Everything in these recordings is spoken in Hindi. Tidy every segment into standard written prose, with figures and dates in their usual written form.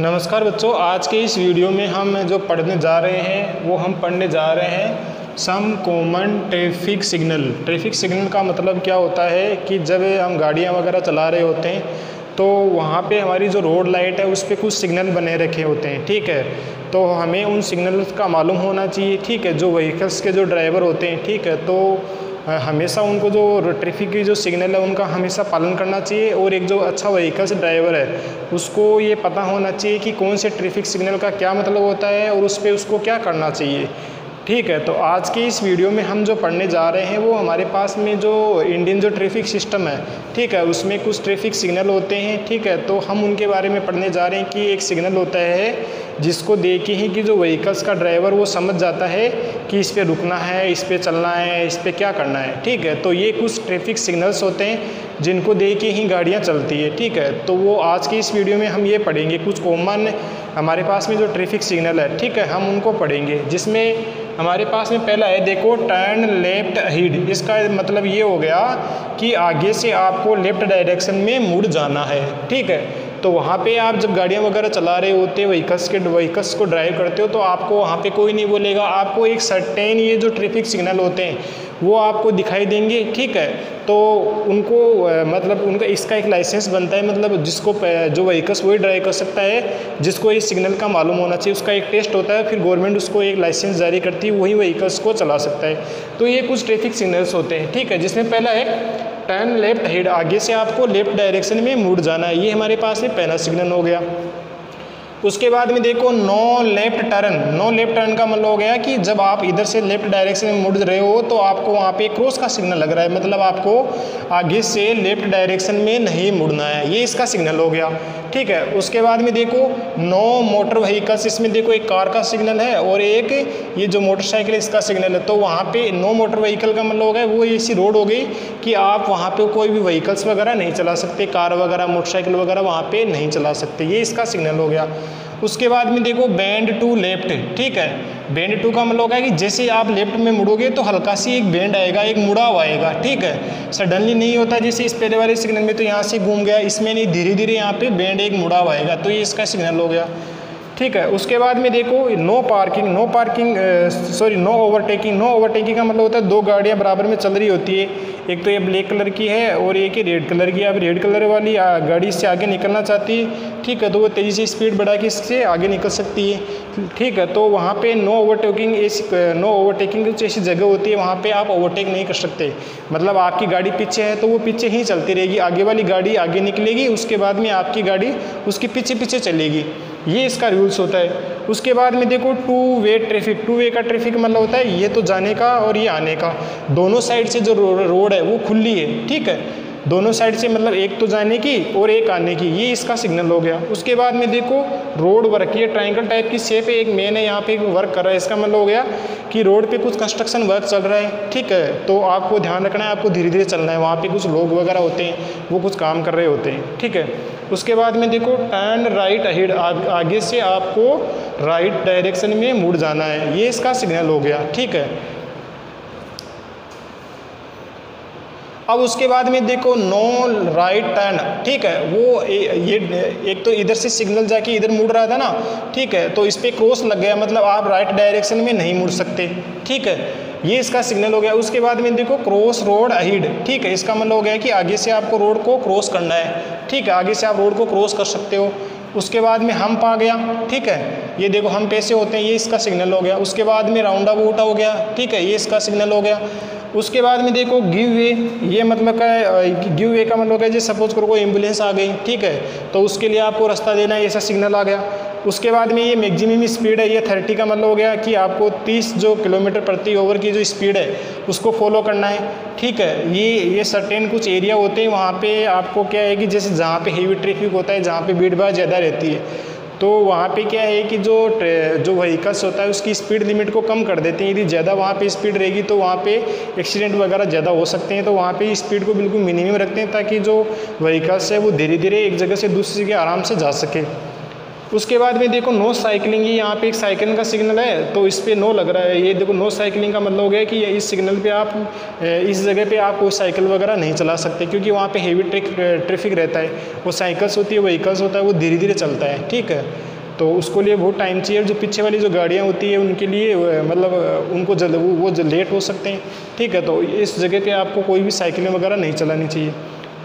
नमस्कार बच्चों, आज के इस वीडियो में हम जो पढ़ने जा रहे हैं वो हम पढ़ने जा रहे हैं some common traffic signal. Traffic signal का मतलब क्या होता है कि जब हम गाड़ियां वगैरह चला रहे होते हैं तो वहाँ पे हमारी जो रोड लाइट है उस पर कुछ सिग्नल बने रखे होते हैं, ठीक है। तो हमें उन सिग्नल्स का मालूम होना चाहिए, ठीक है। जो व्हीकल्स के जो ड्राइवर होते हैं, ठीक है, तो हमेशा उनको जो ट्रैफिक की जो सिग्नल है उनका हमेशा पालन करना चाहिए। और एक जो अच्छा व्हीकल्स ड्राइवर है उसको ये पता होना चाहिए कि कौन से ट्रैफिक सिग्नल का क्या मतलब होता है और उस पर उसको क्या करना चाहिए, ठीक है। तो आज के इस वीडियो में हम जो पढ़ने जा रहे हैं वो हमारे पास में जो इंडियन जो ट्रैफिक सिस्टम है, ठीक है, उसमें कुछ ट्रैफिक सिग्नल होते हैं, ठीक है। तो हम उनके बारे में पढ़ने जा रहे हैं कि एक सिग्नल होता है जिसको देख के ही कि जो व्हीकल्स का ड्राइवर वो समझ जाता है कि इस पे रुकना है, इस पे चलना है, इस पे क्या करना है, ठीक है। तो ये कुछ ट्रैफिक सिग्नल्स होते हैं जिनको देख के ही गाड़ियाँ चलती है, ठीक है। तो वो आज की इस वीडियो में हम ये पढ़ेंगे, कुछ कॉमन हमारे पास में जो ट्रैफिक सिग्नल है, ठीक है, हम उनको पढ़ेंगे। जिसमें हमारे पास में पहला है, देखो, टर्न लेफ्ट अहेड। इसका मतलब ये हो गया कि आगे से आपको लेफ्ट डायरेक्शन में मुड़ जाना है, ठीक है। तो वहाँ पे आप जब गाड़ियाँ वगैरह चला रहे होते हैं, व्हीकल्स को ड्राइव करते हो, तो आपको वहाँ पे कोई नहीं बोलेगा, आपको एक सर्टेन ये जो ट्रैफिक सिग्नल होते हैं वो आपको दिखाई देंगे, ठीक है। तो उनको मतलब उनका इसका एक लाइसेंस बनता है, मतलब जिसको जो व्हीकल्स वही ड्राइव कर सकता है जिसको इस सिग्नल का मालूम होना चाहिए। उसका एक टेस्ट होता है, फिर गवर्नमेंट उसको एक लाइसेंस जारी करती है, वही व्हीकल्स को चला सकता है। तो ये कुछ ट्रैफिक सिग्नल्स होते हैं, ठीक है। जिसमें पहला है टर्न लेफ्ट हेड, आगे से आपको लेफ्ट डायरेक्शन में मुड़ जाना है, ये हमारे पास में पहला सिग्नल हो गया। उसके बाद में देखो no left turn. No left turn का मतलब हो गया कि जब आप इधर से लेफ्ट डायरेक्शन में मुड़ रहे हो तो आपको वहाँ पे क्रॉस का सिग्नल लग रहा है, मतलब आपको आगे से लेफ्ट डायरेक्शन में नहीं मुड़ना है, ये इसका सिग्नल हो गया, ठीक है। उसके बाद में देखो नो मोटर व्हीकल्स, इसमें देखो एक कार का सिग्नल है और एक ये जो मोटरसाइकिल है इसका सिग्नल है। तो वहाँ पे नो मोटर व्हीकल का मतलब हो गया वो ऐसी रोड हो गई कि आप वहाँ पे कोई भी व्हीकल्स वगैरह नहीं चला सकते, कार वगैरह मोटरसाइकिल वगैरह वहाँ पे नहीं चला सकते, ये इसका सिग्नल हो गया। उसके बाद में देखो बेंड टू लेफ्ट, ठीक है। बेंड टू का मतलब होगा कि जैसे आप लेफ्ट में मुड़ोगे तो हल्का सी एक बेंड आएगा, एक मुड़ाव आएगा, ठीक है। सडनली नहीं होता जैसे इस पहले वाले सिग्नल में तो यहाँ से घूम गया, इसमें नहीं, धीरे धीरे यहाँ पे बेंड एक मुड़ाव आएगा, तो ये इसका सिग्नल हो गया, ठीक है। उसके बाद में देखो नो ओवरटेकिंग। नो ओवरटेकिंग का मतलब होता है दो गाड़ियाँ बराबर में चल रही होती है, एक तो ये ब्लैक कलर की है और एक ही रेड कलर की है। अब रेड कलर वाली गाड़ी इससे आगे निकलना चाहती है, ठीक है, तो वो तेज़ी से स्पीड बढ़ा के इससे आगे निकल सकती है, ठीक है। तो वहाँ पे नो ओवरटेकिंग कुछ ऐसी जगह होती है वहाँ पे आप ओवरटेक नहीं कर सकते, मतलब आपकी गाड़ी पीछे है तो वो पीछे ही चलती रहेगी, आगे वाली गाड़ी आगे निकलेगी, उसके बाद में आपकी गाड़ी उसके पीछे पीछे चलेगी, ये इसका रूल्स होता है। उसके बाद में देखो two way traffic. Two way का ट्रैफिक मतलब होता है ये तो जाने का और ये आने का, दोनों साइड से जो रोड है वो खुली है, ठीक है, दोनों साइड से, मतलब एक तो जाने की और एक आने की, ये इसका सिग्नल हो गया। उसके बाद में देखो रोड वर्क, ये ट्रायंगल टाइप की शेप है, एक मैन है यहाँ पे एक वर्क कर रहा है, इसका मतलब हो गया कि रोड पे कुछ कंस्ट्रक्शन वर्क चल रहा है, ठीक है। तो आपको ध्यान रखना है, आपको धीरे धीरे चलना है, वहाँ पे कुछ लोग वगैरह होते हैं वो कुछ काम कर रहे होते हैं, ठीक है। उसके बाद में देखो टर्न राइट अहेड, आगे से आपको राइट डायरेक्शन में मुड़ जाना है, ये इसका सिग्नल हो गया, ठीक है। अब उसके बाद में देखो नो राइट टर्न, ठीक है, वो ये एक तो इधर से सिग्नल जाके इधर मुड़ रहा था ना, ठीक है, तो इस पर क्रॉस लग गया, मतलब आप राइट डायरेक्शन में नहीं मुड़ सकते, ठीक है, ये इसका सिग्नल हो गया। उसके बाद में देखो क्रॉस रोड अहेड, ठीक है, इसका मतलब हो गया कि आगे से आपको रोड को क्रॉस करना है, ठीक है, आगे से आप रोड को क्रॉस कर सकते हो। उसके बाद में हम्प आ गया, ठीक है, ये देखो हम पैसे होते हैं, ये इसका सिग्नल हो गया। उसके बाद में राउंड अबाउट हो गया, ठीक है, ये इसका सिग्नल हो गया। उसके बाद में देखो गिव वे, ये मतलब क्या है, गिव वे का मतलब है जैसे सपोज करो कोई एम्बुलेंस आ गई, ठीक है, तो उसके लिए आपको रास्ता देना है, ऐसा सिग्नल आ गया। उसके बाद में ये मैक्सिमम स्पीड है, ये 30 का मतलब हो गया कि आपको 30 जो किलोमीटर प्रति आवर की जो स्पीड है उसको फॉलो करना है, ठीक है। ये सर्टेन कुछ एरिया होते हैं वहाँ पे आपको क्या है कि जैसे जहाँ पे हेवी ट्रैफिक होता है, जहाँ पे भीड़ भाड़ ज़्यादा रहती है, तो वहाँ पे क्या है कि जो व्हीकल्स होता है उसकी स्पीड लिमिट को कम कर देते हैं। यदि ज़्यादा वहाँ पे स्पीड रहेगी तो वहाँ पे एक्सीडेंट वगैरह ज़्यादा हो सकते हैं, तो वहाँ पे स्पीड को बिल्कुल मिनिमम रखते हैं ताकि जो व्हीकल्स है वो धीरे धीरे एक जगह से दूसरी जगह आराम से जा सके। उसके बाद में देखो नो साइकिलिंग, ये यहाँ पे एक साइकिलिंग का सिग्नल है तो इस पे नो लग रहा है। ये देखो नो साइकिलिंग का मतलब हो गया कि इस सिग्नल पे आप इस जगह पे आप कोई साइकिल वगैरह नहीं चला सकते, क्योंकि वहाँ पे हेवी ट्रैफिक रहता है। वो साइकिल्स होती है, व्हीकल्स होता है, वो धीरे धीरे चलता है, ठीक है। तो उसको लिए बहुत टाइम चाहिए। जो पीछे वाली जो गाड़ियाँ होती है उनके लिए मतलब उनको वो लेट हो सकते हैं, ठीक है। तो इस जगह पे आपको कोई भी साइकिलें वगैरह नहीं चलानी चाहिए।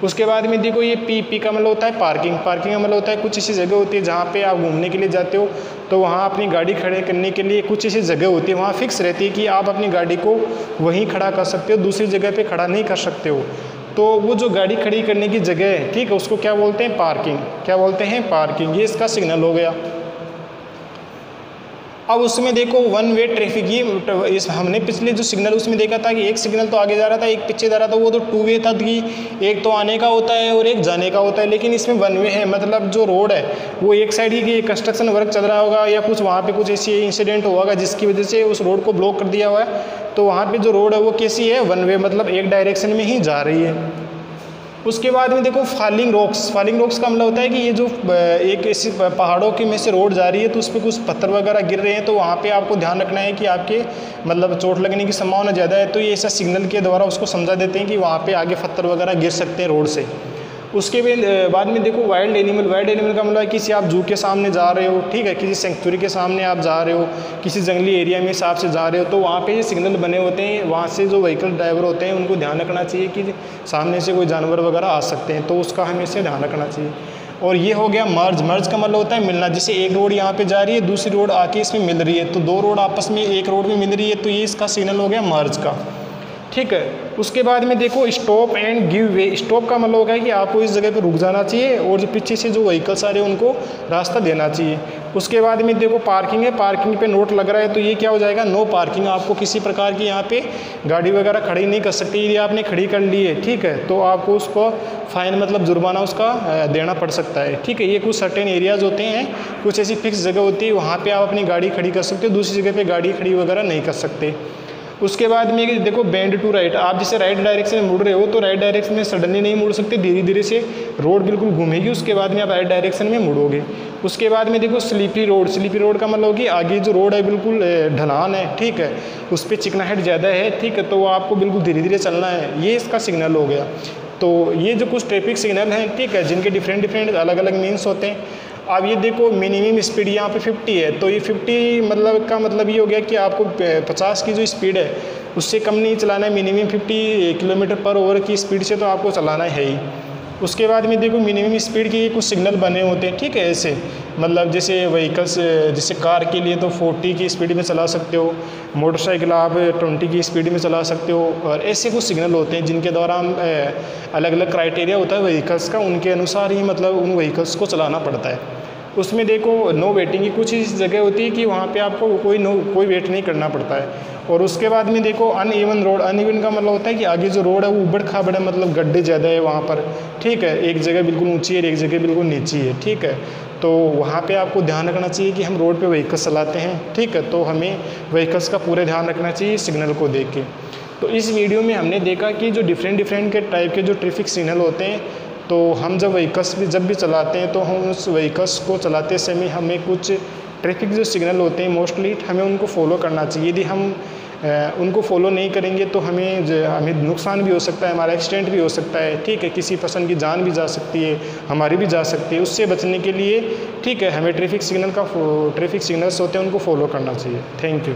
उसके बाद में देखो ये पी का मतलब होता है पार्किंग। पार्किंग का मतलब होता है कुछ ऐसी जगह होती है जहाँ पे आप घूमने के लिए जाते हो तो वहाँ अपनी गाड़ी खड़े करने के लिए कुछ ऐसी जगह होती है, वहाँ फिक्स रहती है कि आप अपनी गाड़ी को वहीं खड़ा कर सकते हो, दूसरी जगह पे खड़ा नहीं कर सकते हो। तो वो जो गाड़ी खड़ी करने की जगह है, ठीक है, उसको क्या बोलते हैं? पार्किंग। क्या बोलते हैं? पार्किंग। ये इसका सिग्नल हो गया। अब उसमें देखो वन वे ट्रैफिक, ये इस हमने पिछले जो सिग्नल उसमें देखा था कि एक सिग्नल तो आगे जा रहा था, एक पीछे जा रहा था। वो तो टू वे था कि एक तो आने का होता है और एक जाने का होता है, लेकिन इसमें वन वे है। मतलब जो रोड है वो एक साइड ही की कंस्ट्रक्शन वर्क चल रहा होगा या कुछ वहाँ पे कुछ ऐसी इंसिडेंट होगा जिसकी वजह से उस रोड को ब्लॉक कर दिया हुआ है। तो वहाँ पर जो रोड है वो कैसी है? वन वे, मतलब एक डायरेक्शन में ही जा रही है। उसके बाद में देखो फॉलिंग रॉक्स। फॉलिंग रॉक्स का मतलब होता है कि ये जो एक ऐसी पहाड़ों के में से रोड जा रही है तो उस पर कुछ पत्थर वगैरह गिर रहे हैं, तो वहाँ पे आपको ध्यान रखना है कि आपके मतलब चोट लगने की संभावना ज़्यादा है। तो ये ऐसा सिग्नल के द्वारा उसको समझा देते हैं कि वहाँ पे आगे पत्थर वगैरह गिर सकते हैं रोड से। उसके बाद में देखो वाइल्ड एनिमल। वाइल्ड एनिमल का मतलब है किसी आप जू के सामने जा रहे हो, ठीक है, किसी सेंचुरी के सामने आप जा रहे हो, किसी जंगली एरिया में हिसाब से जा रहे हो, तो वहाँ पे ये सिग्नल बने होते हैं। वहाँ से जो व्हीकल ड्राइवर होते हैं उनको ध्यान रखना चाहिए कि सामने से कोई जानवर वगैरह आ सकते हैं, तो उसका हमेशा ध्यान रखना चाहिए। और ये हो गया मर्ज। मर्ज का मतलब होता है मिलना। जैसे एक रोड यहाँ पे जा रही है, दूसरी रोड आके इसमें मिल रही है, तो दो रोड आपस में एक रोड में मिल रही है, तो ये इसका सिग्नल हो गया मर्ज का, ठीक है। उसके बाद में देखो stop and give way. Stop का मतलब होगा कि आपको इस जगह पे रुक जाना चाहिए और जो पीछे से जो व्हीकल्स आ रहे हैं उनको रास्ता देना चाहिए। उसके बाद में देखो पार्किंग है। पार्किंग पे नोट लग रहा है तो ये क्या हो जाएगा? No parking. आपको किसी प्रकार की यहाँ पे गाड़ी वगैरह खड़ी नहीं कर सकती। यदि आपने खड़ी कर ली है, ठीक है, तो आपको उसको फाइन मतलब जुर्माना उसका देना पड़ सकता है, ठीक है। ये कुछ सर्टेन एरियाज होते हैं, कुछ ऐसी फिक्स जगह होती है, वहाँ पर आप अपनी गाड़ी खड़ी कर सकते हो, दूसरी जगह पर गाड़ी खड़ी वगैरह नहीं कर सकते। उसके बाद में देखो बेंड टू राइट। आप जैसे राइट डायरेक्शन में मुड़ रहे हो तो राइट डायरेक्शन में सडनली नहीं मुड़ सकते, धीरे धीरे से रोड बिल्कुल घूमेगी, उसके बाद में आप राइट डायरेक्शन में मुड़ोगे। उसके बाद में देखो स्लीपी रोड। स्लीपी रोड का मतलब कि आगे जो रोड है बिल्कुल ढलान है, ठीक है, उस पर चिकनाहट ज़्यादा है, ठीक है, तो आपको बिल्कुल धीरे धीरे चलना है। ये इसका सिग्नल हो गया। तो ये जो कुछ ट्रैफिक सिग्नल हैं, ठीक है, जिनके डिफरेंट अलग अलग मीन्स होते हैं। अब ये देखो मिनिमम स्पीड यहाँ पे 50 है, तो ये 50 मतलब का मतलब ये हो गया कि आपको 50 की जो स्पीड है उससे कम नहीं चलाना है। मिनिमम 50 किलोमीटर पर आवर की स्पीड से तो आपको चलाना है ही। उसके बाद में देखो मिनिमम स्पीड के कुछ सिग्नल बने होते हैं, ठीक है, ऐसे मतलब जैसे व्हीकल्स, जैसे कार के लिए तो 40 की स्पीड में चला सकते हो, मोटरसाइकिल आप 20 की स्पीड में चला सकते हो, और ऐसे कुछ सिग्नल होते हैं जिनके द्वारा हम अलग अलग क्राइटेरिया होता है व्हीकल्स का, उनके अनुसार ही मतलब उन व्हीकल्स को चलाना पड़ता है। उसमें देखो नो वेटिंग की कुछ इस जगह होती है कि वहाँ पे आपको कोई वेट नहीं करना पड़ता है। और उसके बाद में देखो अनइवन रोड। अनइवन का मतलब होता है कि आगे जो रोड है वो उबड़ खाबड़ है, मतलब गड्ढे ज़्यादा है वहाँ पर, ठीक है, एक जगह बिल्कुल ऊंची है, एक जगह बिल्कुल नीची है, ठीक है। तो वहाँ पे आपको ध्यान रखना चाहिए कि हम रोड पे व्हीकल्स चलाते हैं, ठीक है, तो हमें व्हीकल्स का पूरा ध्यान रखना चाहिए सिग्नल को देख के। तो इस वीडियो में हमने देखा कि जो डिफरेंट के टाइप के जो ट्रैफिक सिग्नल होते हैं, तो हम जब व्हीकल्स जब भी चलाते हैं तो हम उस व्हीकल्स को चलाते समय हमें कुछ ट्रैफिक जो सिग्नल होते हैं मोस्टली हमें उनको फॉलो करना चाहिए। यदि हम उनको फॉलो नहीं करेंगे तो हमें नुकसान भी हो सकता है, हमारा एक्सीडेंट भी हो सकता है, ठीक है, किसी पर्सन की जान भी जा सकती है, हमारी भी जा सकती है। उससे बचने के लिए, ठीक है, हमें ट्रैफिक सिग्नल्स होते हैं उनको फॉलो करना चाहिए। Thank you.